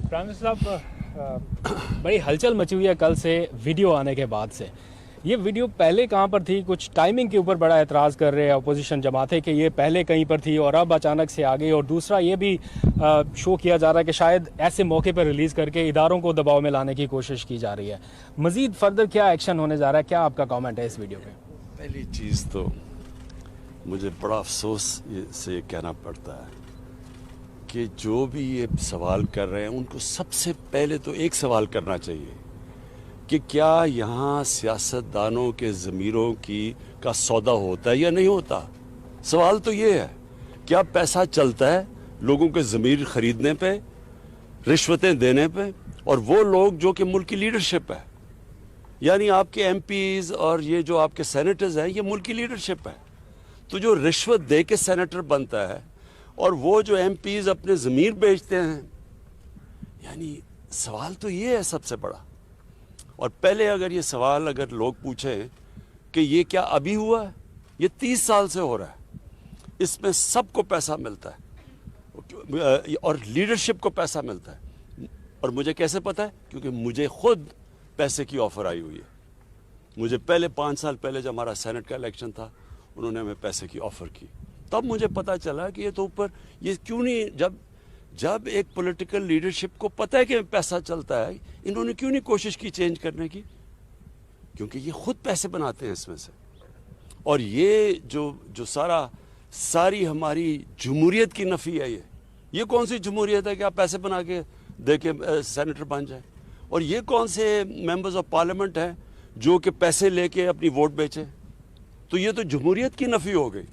Prime minister साहब, बड़ी हलचल मची हुई है कल से वीडियो आने के बाद से। ये वीडियो पहले कहाँ पर थी? कुछ टाइमिंग के ऊपर बड़ा एतराज़ कर रहे हैं अपोजिशन जमातें कि ये पहले कहीं पर थी और अब अचानक से आ गई। और दूसरा ये भी शो किया जा रहा है कि शायद ऐसे मौके पर रिलीज़ करके इदारों को दबाव में लाने की कोशिश की जा रही है। मज़ीद फर्दर क्या एक्शन होने जा रहा है? क्या आपका कॉमेंट है इस वीडियो पे? पहली चीज़ तो मुझे बड़ा अफसोस से कहना पड़ता है कि जो भी ये सवाल कर रहे हैं उनको सबसे पहले तो एक सवाल करना चाहिए कि क्या यहाँ सियासतदानों के ज़मीरों का सौदा होता है या नहीं होता। सवाल तो ये है, क्या पैसा चलता है लोगों के ज़मीर ख़रीदने पे, रिश्वतें देने पे? और वो लोग जो कि मुल्क की लीडरशिप है, यानी आपके एमपीज़ और ये जो आपके सेनेटर्स हैं, ये मुल्क की लीडरशिप है। तो जो रिश्वत दे के सेनेटर बनता है और वो जो एमपीज़ अपने ज़मीर बेचते हैं, यानी सवाल तो ये है सबसे बड़ा। और पहले अगर ये सवाल अगर लोग पूछें कि ये क्या अभी हुआ है, ये 30 साल से हो रहा है, इसमें सबको पैसा मिलता है और लीडरशिप को पैसा मिलता है। और मुझे कैसे पता है? क्योंकि मुझे खुद पैसे की ऑफ़र आई हुई है। मुझे पहले 5 साल पहले जब हमारा सेनेट का इलेक्शन था, उन्होंने हमें पैसे की ऑफ़र की, तब मुझे पता चला कि ये तो ऊपर ये क्यों नहीं, जब एक पॉलिटिकल लीडरशिप को पता है कि पैसा चलता है, इन्होंने क्यों नहीं कोशिश की चेंज करने की? क्योंकि ये खुद पैसे बनाते हैं इसमें से। और ये जो सारी हमारी जमहूरियत की नफ़ी है, ये कौन सी जमहूरियत है कि आप पैसे बना के दे के सेनेटर बन जाए? और ये कौन से मेंबर्स ऑफ पार्लियामेंट हैं जो कि पैसे लेके अपनी वोट बेचे? तो ये तो जमहूरियत की नफ़ी हो गई।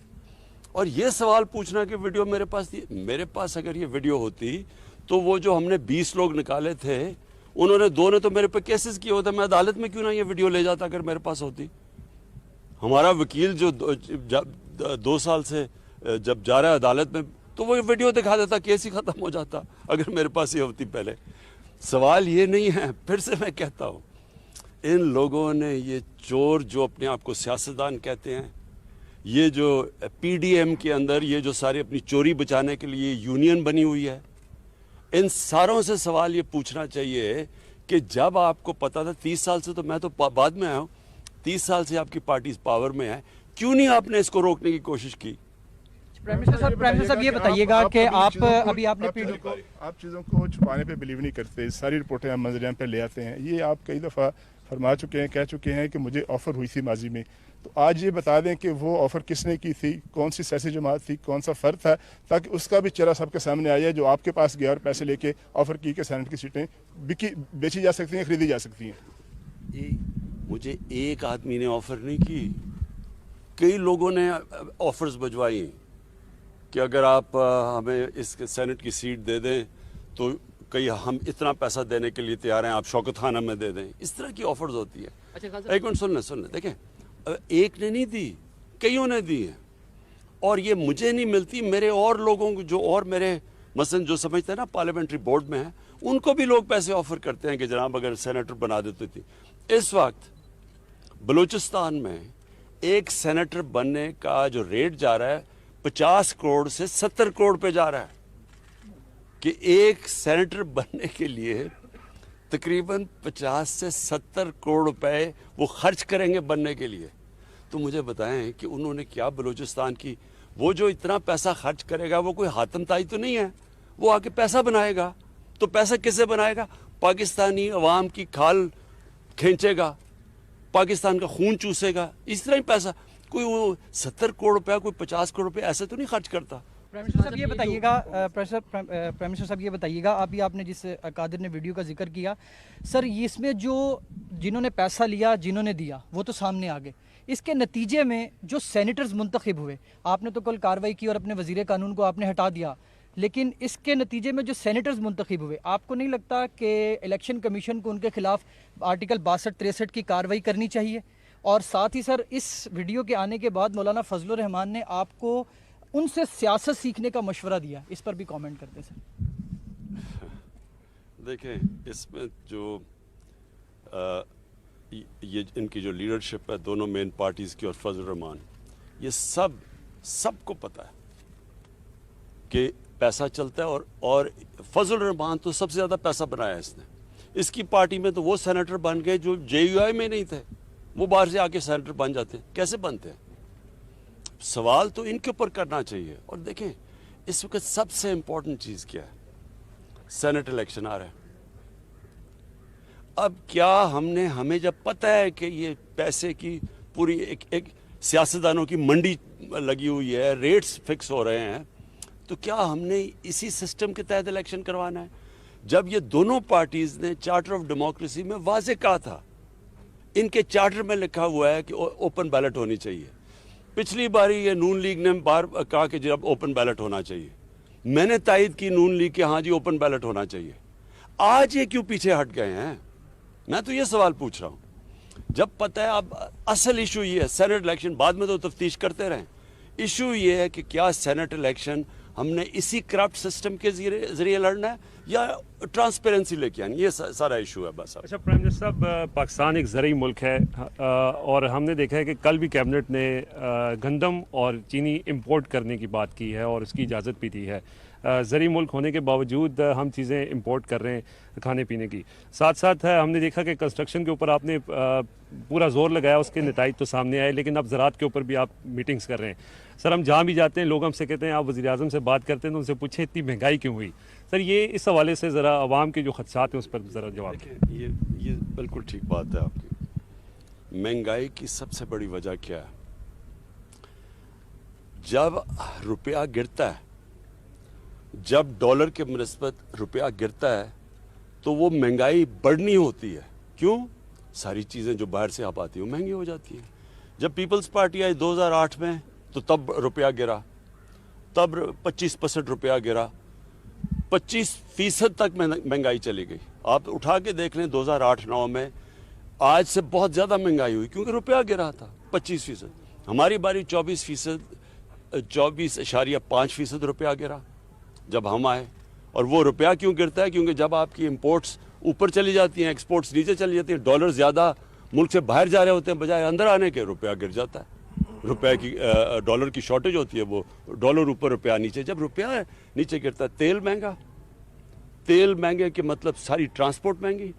और ये सवाल पूछना कि वीडियो मेरे पास थी, मेरे पास अगर ये वीडियो होती तो वो जो हमने 20 लोग निकाले थे, उन्होंने 2 ने तो मेरे पे केसेस किए होते, मैं अदालत में क्यों ना ये वीडियो ले जाता अगर मेरे पास होती। हमारा वकील जो 2 साल से जब जा रहा है अदालत में, तो वो वीडियो दिखा देता, केस ही ख़त्म हो जाता अगर मेरे पास ये होती पहले। सवाल ये नहीं है, फिर से मैं कहता हूँ, इन लोगों ने ये चोर जो अपने आप को सियासतदान कहते हैं, ये जो पीडीएम के अंदर ये जो सारी अपनी चोरी बचाने के लिए यूनियन बनी हुई है, इन सारों से सवाल ये पूछना चाहिए कि जब आपको पता था 30 साल से, तो मैं तो बाद में आया हूँ, 30 साल से आपकी पार्टी पावर में है, क्यों नहीं आपने इसको रोकने की कोशिश की? प्राइम मिनिस्टर साहब ये बताइएगा कि आप अभी आपने आप चीज़ों को छुपाने पे बिलीव नहीं करते, सारी रिपोर्टें हम मंजरें पे ले आते हैं। ये आप कई दफ़ा फरमा चुके हैं, कह चुके हैं कि मुझे ऑफ़र हुई थी माजी में, तो आज ये बता दें कि वो ऑफ़र किसने की थी, कौन सी सियासी जमात थी, कौन सा फ़र्द था, ताकि उसका भी चेहरा सबके सामने आया जो आपके पास गया और पैसे लेके ऑफ़र की कि सेनेट की सीटें बेची जा सकती हैं, खरीदी जा सकती हैं। मुझे एक आदमी ने ऑफ़र नहीं की, कई लोगों ने ऑफ़र्स भिजवाई कि अगर आप हमें इस सेनेट की सीट दे दें तो कई हम इतना पैसा देने के लिए तैयार हैं, आप शौकत खान हमें दे दें। इस तरह की ऑफर्स होती है। अच्छा, एक मिनट सुन लें, देखें, एक ने नहीं दी, कईयों ने दी है। और ये मुझे नहीं मिलती, मेरे और लोगों को जो और मेरे मसलन जो समझते हैं ना पार्लियामेंट्री बोर्ड में है, उनको भी लोग पैसे ऑफर करते हैं कि जनाब अगर सेनेटर बना देती थी। इस वक्त बलूचिस्तान में एक सेनेटर बनने का जो रेट जा रहा है 50 करोड़ से 70 करोड़ पे जा रहा है, कि एक सेनेटर बनने के लिए तकरीबन 50 से 70 करोड़ रुपए वो खर्च करेंगे बनने के लिए। तो मुझे बताएं कि उन्होंने क्या बलूचिस्तान की, वो जो इतना पैसा खर्च करेगा वो कोई हातम ताई तो नहीं है, वो आके पैसा बनाएगा। तो पैसा किससे बनाएगा? पाकिस्तानी अवाम की खाल खींचेगा, पाकिस्तान का खून चूसेगा, इस तरह ही पैसा। कोई वो 70 करोड़ रुपया, कोई 50 करोड़ रुपया ऐसे तो नहीं खर्च करता। प्राइम मिनिस्टर साहब ये बताइएगा, प्राइम मिनिस्टर साहब ये बताइएगा, अभी आपने जिस कादिर ने वीडियो का जिक्र किया सर, इसमें जो जिन्होंने पैसा लिया, जिन्होंने दिया, वो तो सामने आ गए। इसके नतीजे में जो सेनेटर्स मुंतखब हुए, आपने तो कल कार्रवाई की और अपने वजीर कानून को आपने हटा दिया, लेकिन इसके नतीजे में जो सेनेटर्स मुंतखब हुए, आपको नहीं लगता कि इलेक्शन कमीशन को उनके खिलाफ आर्टिकल 62-63 की कार्रवाई करनी चाहिए? और साथ ही सर, इस वीडियो के आने के बाद मौलाना फजलुर रहमान ने आपको उनसे सियासत सीखने का मशवरा दिया, इस पर भी कमेंट करते सर। देखें, इसमें जो ये इनकी जो लीडरशिप है दोनों मेन पार्टीज़ की और फजलुर रहमान, ये सबको पता है कि पैसा चलता है और फजल रहमान तो सबसे ज़्यादा पैसा बनाया इसने। इसकी पार्टी में तो वो सेनेटर बन गए जो JUI में नहीं थे, वो बाहर से आके सेनेटर बन जाते हैं। कैसे बनते हैं? सवाल तो इनके ऊपर करना चाहिए। और देखें इस वक्त सबसे इम्पोर्टेंट चीज़ क्या है, सेनेट इलेक्शन आ रहा है। अब क्या हमें जब पता है कि ये पैसे की पूरी एक सियासतदानों की मंडी लगी हुई है, रेट्स फिक्स हो रहे हैं, तो क्या हमने इसी सिस्टम के तहत इलेक्शन करवाना है? जब ये दोनों पार्टीज ने चार्टर ऑफ डेमोक्रेसी में वाजे कहा था, इनके चार्टर में लिखा हुआ है कि ओपन बैलेट होनी चाहिए। पिछली बारी ये नून लीग ने बार कहा कि जब ओपन बैलेट होना चाहिए, मैंने तायद की नून लीग के हाँ जी ओपन बैलेट होना चाहिए। आज ये क्यों पीछे हट गए हैं? मैं तो ये सवाल पूछ रहा हूँ। जब पता है अब असल इशू ये है सेनेट इलेक्शन, बाद में तो तफ्तीश करते रहें। इशू ये है कि क्या सेनेट इलेक्शन हमने इसी करप्ट सिस्टम के जरिए लड़ना है या ट्रांसपेरेंसी लेके आनी, ये सारा इशू है बस। अच्छा प्राइम मिनिस्टर साहब, पाकिस्तान एक ज़रूरी मुल्क है और हमने देखा है कि कल भी कैबिनेट ने गंदम और चीनी इंपोर्ट करने की बात की है और उसकी इजाज़त भी दी है। ज़रूरी मुल्क होने के बावजूद हम चीज़ें इंपोर्ट कर रहे हैं खाने पीने की। साथ साथ हमने देखा कि कंस्ट्रक्शन के ऊपर आपने पूरा जोर लगाया, उसके नताइज तो सामने आए, लेकिन अब ज़राअत के ऊपर भी आप मीटिंग्स कर रहे हैं। सर हम जहाँ भी जाते हैं लोग हमसे कहते हैं, आप वज़ीर-ए-आज़म से बात करते हैं तो उनसे पूछे इतनी महंगाई क्यों हुई? सर ये इस हवाले से ज़रा आवाम के जो खदशात हैं उस पर ज़रा जवाब दें। ये बिल्कुल ठीक बात है आपकी। महंगाई की सबसे बड़ी वजह क्या है? जब रुपया गिरता है, जब डॉलर के मुनस्बत रुपया गिरता है तो वो महंगाई बढ़नी होती है। क्यों? सारी चीज़ें जो बाहर से आप आती हैं वो महंगी हो जाती हैं। जब पीपल्स पार्टी आई 2008 में तो तब रुपया गिरा, तब 25% रुपया गिरा, 25% तक महंगाई चली गई। आप उठा के देख लें 2008-9 में आज से बहुत ज़्यादा महंगाई हुई क्योंकि रुपया गिरा था 25%। हमारी बारी 24.5% रुपया गिरा जब हम आए। और वो रुपया क्यों गिरता है? क्योंकि जब आपकी इंपोर्ट्स ऊपर चली जाती हैं, एक्सपोर्ट्स नीचे चली जाती हैं, डॉलर ज़्यादा मुल्क से बाहर जा रहे होते हैं बजाय अंदर आने के, रुपया गिर जाता है। रुपए की डॉलर की शॉर्टेज होती है, वो डॉलर ऊपर रुपया नीचे। जब रुपया नीचे गिरता है, तेल महंगा, तेल महंगे के मतलब सारी ट्रांसपोर्ट महंगी,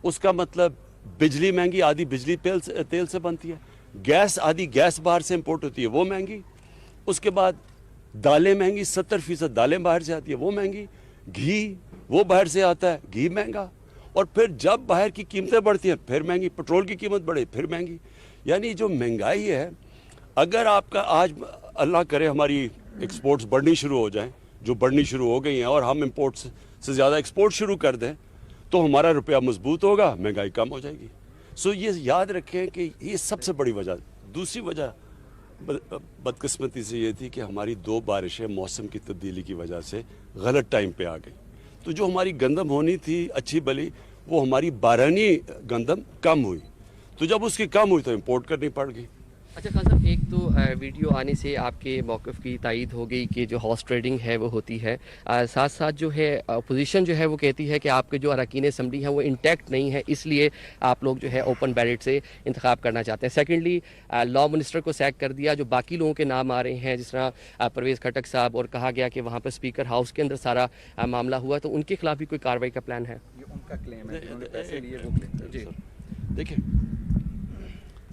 उसका मतलब बिजली महंगी, आधी बिजली तेल से बनती है, गैस आधी गैस बाहर से इंपोर्ट होती है वो महंगी, उसके बाद दालें महंगी, 70% दालें बाहर से आती है वो महंगी, घी वो बाहर से आता है घी महंगा, और फिर जब बाहर की कीमतें बढ़ती हैं फिर महंगी, पेट्रोल की कीमत बढ़े फिर महंगी। यानी जो महंगाई है, अगर आपका आज अल्लाह करे हमारी एक्सपोर्ट्स बढ़नी शुरू हो जाएं, जो बढ़नी शुरू हो गई हैं, और हम इंपोर्ट्स से ज़्यादा एक्सपोर्ट शुरू कर दें तो हमारा रुपया मजबूत होगा, महंगाई कम हो जाएगी। सो ये याद रखें कि ये सबसे बड़ी वजह। दूसरी वजह बदकिस्मती से ये थी कि हमारी 2 बारिशें मौसम की तब्दीली की वजह से गलत टाइम पे आ गई, तो जो हमारी गंदम होनी थी अच्छी भली, वो हमारी बारहनी गंदम कम हुई, तो जब उसकी कम हुई तो इंपोर्ट करनी पड़ गई। अच्छा खान साहब, एक तो वीडियो आने से आपके मौक़िफ़ की तायद हो गई कि जो हॉर्स ट्रेडिंग है वो होती है, साथ साथ जो है अपोजिशन जो है वो कहती है कि आपके जो अरकान असम्बली हैं वो इंटैक्ट नहीं है, इसलिए आप लोग जो है ओपन बैलेट से इंतखाब करना चाहते हैं। सेकेंडली लॉ मिनिस्टर को सैक कर दिया, जो बाकी लोगों के नाम आ रहे हैं जिस तरह परवेज़ खटक साहब, और कहा गया कि वहाँ पर स्पीकर हाउस के अंदर सारा मामला हुआ, तो उनके खिलाफ भी कोई कार्रवाई का प्लान है? ये उनका क्लेम है, उन्होंने पैसे लिए वो क्लेम। जी देखिए,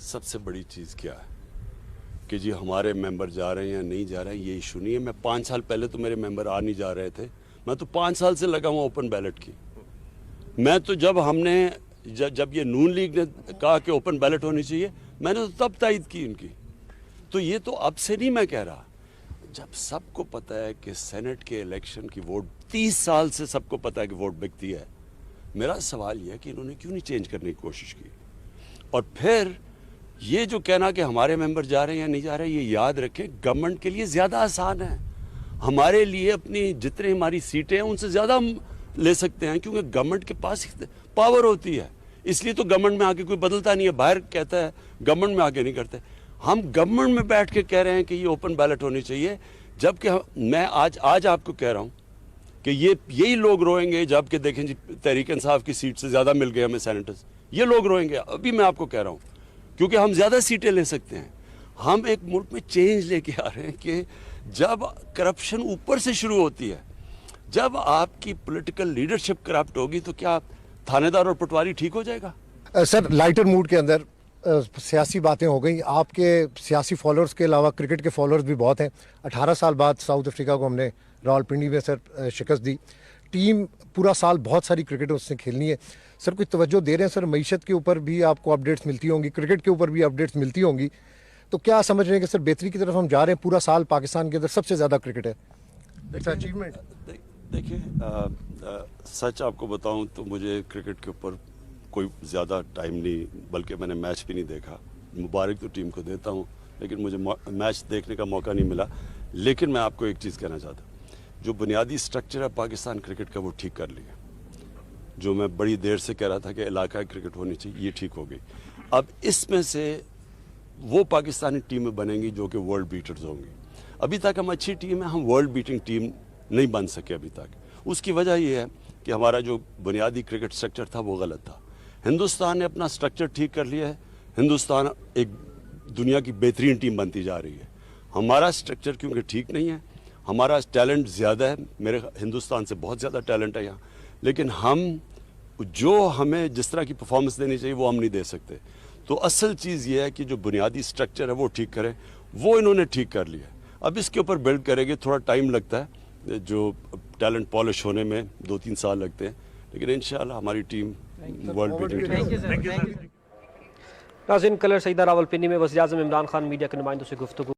सबसे बड़ी चीज़ क्या है कि जी हमारे मेंबर जा रहे हैं या नहीं जा रहे हैं, ये इशू नहीं है। मैं 5 साल पहले तो मेरे मेंबर आ नहीं जा रहे थे, मैं तो 5 साल से लगा हुआ ओपन बैलेट की। मैं तो जब ये नून लीग ने कहा कि ओपन बैलेट होनी चाहिए, मैंने तो तब तायद की इनकी। तो ये तो अब से नहीं मैं कह रहा, जब सबको पता है कि सेनेट के इलेक्शन की वोट 30 साल से सबको पता है कि वोट बिकती है। मेरा सवाल यह है कि इन्होंने क्यों नहीं चेंज करने की कोशिश की। और फिर ये जो कहना कि हमारे मेंबर जा रहे हैं या नहीं जा रहे हैं, ये याद रखें गवर्नमेंट के लिए ज़्यादा आसान है। हमारे लिए अपनी जितनी हमारी सीटें हैं उनसे ज़्यादा हम ले सकते हैं, क्योंकि गवर्नमेंट के पास पावर होती है। इसलिए तो गवर्नमेंट में आके कोई बदलता नहीं है, बाहर कहता है, गवर्नमेंट में आके नहीं करते। हम गवर्नमेंट में बैठ के कह रहे हैं कि ये ओपन बैलेट होनी चाहिए, जबकि मैं आज आपको कह रहा हूँ कि यही लोग रोएंगे जबकि देखें जी तहरीक इंसाफ की सीट से ज़्यादा मिल गए हमें सेनेटर्स, ये लोग रोएंगे। अभी मैं आपको कह रहा हूँ क्योंकि हम ज़्यादा सीटें ले सकते हैं। हम एक मुल्क में चेंज लेके आ रहे हैं कि जब करप्शन ऊपर से शुरू होती है, जब आपकी पॉलिटिकल लीडरशिप करप्ट होगी, तो क्या थानेदार और पटवारी ठीक हो जाएगा? सर लाइटर मूड के अंदर सियासी बातें हो गई। आपके सियासी फॉलोअर्स के अलावा क्रिकेट के फॉलोअर्स भी बहुत हैं। 18 साल बाद साउथ अफ्रीका को हमने रावलपिंडी में सर शिकस्त दी। टीम पूरा साल बहुत सारी क्रिकेट उससे खेलनी है। सर कुछ तवज्जो दे रहे हैं सर, मईशत के ऊपर भी आपको अपडेट्स मिलती होंगी, क्रिकेट के ऊपर भी अपडेट्स मिलती होंगी, तो क्या समझ रहे हैं कि सर बेहतरी की तरफ हम जा रहे हैं? पूरा साल पाकिस्तान के अंदर सबसे ज़्यादा क्रिकेट है, अचीवमेंट। देखिए, सच आपको बताऊं तो मुझे क्रिकेट के ऊपर कोई ज़्यादा टाइम नहीं, बल्कि मैंने मैच भी नहीं देखा। मुबारक तो टीम को देता हूं, लेकिन मुझे मैच देखने का मौका नहीं मिला। लेकिन मैं आपको एक चीज़ कहना चाहता हूं, जो बुनियादी स्ट्रक्चर है पाकिस्तान क्रिकेट का, वो ठीक कर लिया। जो मैं बड़ी देर से कह रहा था कि इलाकाई क्रिकेट होनी चाहिए, ये ठीक हो गई। अब इसमें से वो पाकिस्तानी टीमें बनेंगी जो कि वर्ल्ड बीटर्स होंगी। अभी तक हम अच्छी टीम है, हम वर्ल्ड बीटिंग टीम नहीं बन सके अभी तक। उसकी वजह यह है कि हमारा जो बुनियादी क्रिकेट स्ट्रक्चर था वो गलत था। हिंदुस्तान ने अपना स्ट्रक्चर ठीक कर लिया है, हिंदुस्तान एक दुनिया की बेहतरीन टीम बनती जा रही है। हमारा स्ट्रक्चर क्योंकि ठीक नहीं है, हमारा टैलेंट ज़्यादा है, मेरे हिंदुस्तान से बहुत ज़्यादा टैलेंट है यहाँ, लेकिन हम जो हमें जिस तरह की परफॉर्मेंस देनी चाहिए वो हम नहीं दे सकते। तो असल चीज़ ये है कि जो बुनियादी स्ट्रक्चर है वो ठीक करें, वो इन्होंने ठीक कर लिया। अब इसके ऊपर बिल्ड करेंगे, थोड़ा टाइम लगता है, जो टैलेंट पॉलिश होने में 2-3 साल लगते हैं, लेकिन इंशाल्लाह हमारी टीम वर्ल्ड बीटिंग। नाज़रीन, कलर सईदा रावलपिंडी में वज़ीर आज़म इमरान खान मीडिया के नुमाइंदों से गुफ्तगू।